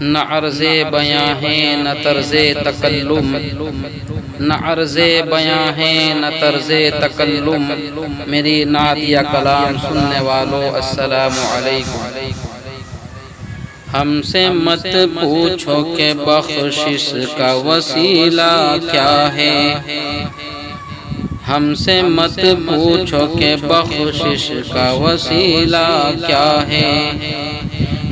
نہ عرض بیاں ہے نہ طرز تکلم، نہ عرض بیاں ہے نہ طرز تکلم۔ میری نعت یا کلام سننے والوں السلام علیکم۔ ہم سے مت پوچھو کہ بخشش کا وسیلہ کیا ہے، ہم سے مت پوچھو کہ بخشش کا وسیلہ کیا ہے،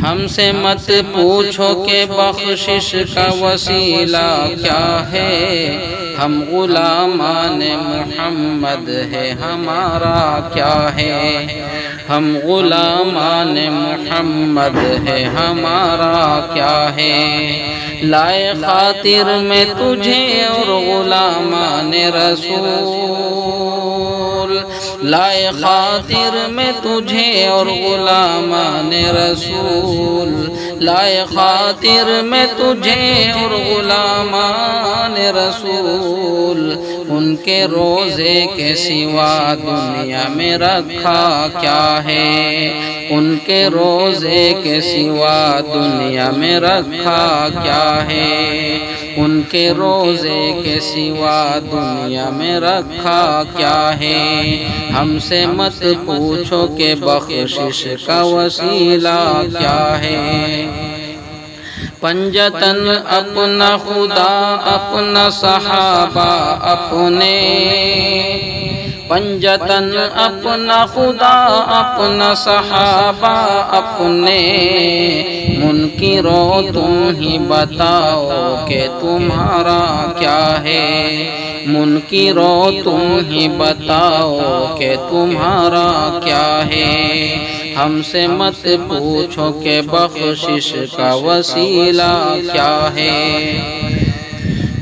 ہم سے مت پوچھو کہ بخشش کا وسیلہ کیا ہے۔ ہم غلامان محمد ہے، ہمارا کیا ہے، ہم غلامان محمد ہے، ہمارا کیا ہے۔ لائے خاطر میں تجھے اور غلامان رسول، لائے خاطر میں تجھے اور غلامان رسول، لائے خاطر میں تجھے اور غلامان رسول۔ ان کے روزے کے سوا دنیا میں رکھا کیا ہے، ان کے روزے کے سوا دنیا میں رکھا کیا ہے، ان کے روزے کے سوا دنیا میں رکھا کیا ہے۔ ہم سے مت پوچھو کہ بخشش کا وسیلہ کیا ہے۔ پنجتن اپنا خدا اپنا صحابہ اپنے، پنجتن اپنا خدا اپنا صحابہ اپنے۔ منکرو تم ہی بتاؤ کہ تمہارا کیا ہے، منکرو تم ہی بتاؤ کہ تمہارا کیا ہے۔ ہم سے مت پوچھو کہ بخشش کا وسیلہ کیا ہے۔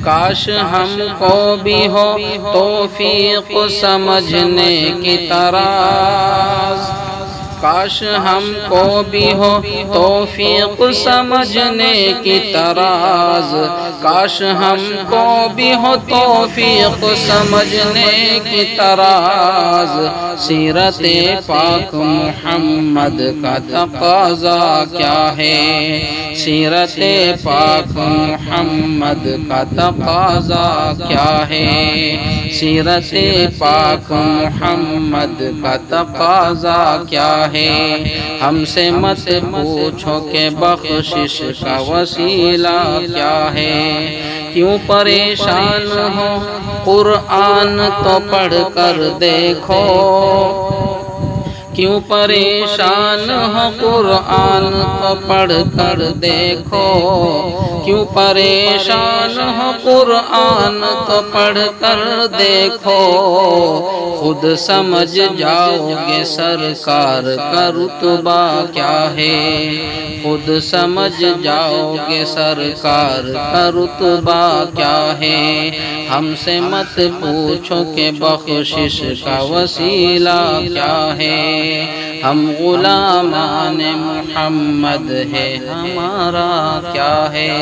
کاش ہم کو بھی ہو توفیق سمجھنے کی طراز، کاش ہم کو بھی ہو توفیق سمجھنے کی طراز، کاش ہم کو بھی ہو توفیق سمجھنے کی طراز۔ سیرت پاک محمد کا تقاضا کیا ہے، سیرت پاک محمد کا تقاضا کیا ہے، سیرت پاک محمد کا تقاضا کیا ہے۔ ہم سے مت پوچھو کہ بخشش کا وسیلہ کیا ہے۔ کیوں پریشان ہو قرآن تو پڑھ کر دیکھو، کیوں پریشان ہو قرآن تو پڑھ کر دیکھو، کیوں پریشان ہو قرآن تو پڑھ کر دیکھو۔ خود سمجھ جاؤ گے سرکار کا رتبہ کیا ہے، خود سمجھ جاؤ گے سرکار کا رتبہ کیا ہے۔ ہم سے مت پوچھو کہ بخشش کا وسیلہ کیا ہے۔ ہم غلامان محمد ہے، ہمارا کیا ہے۔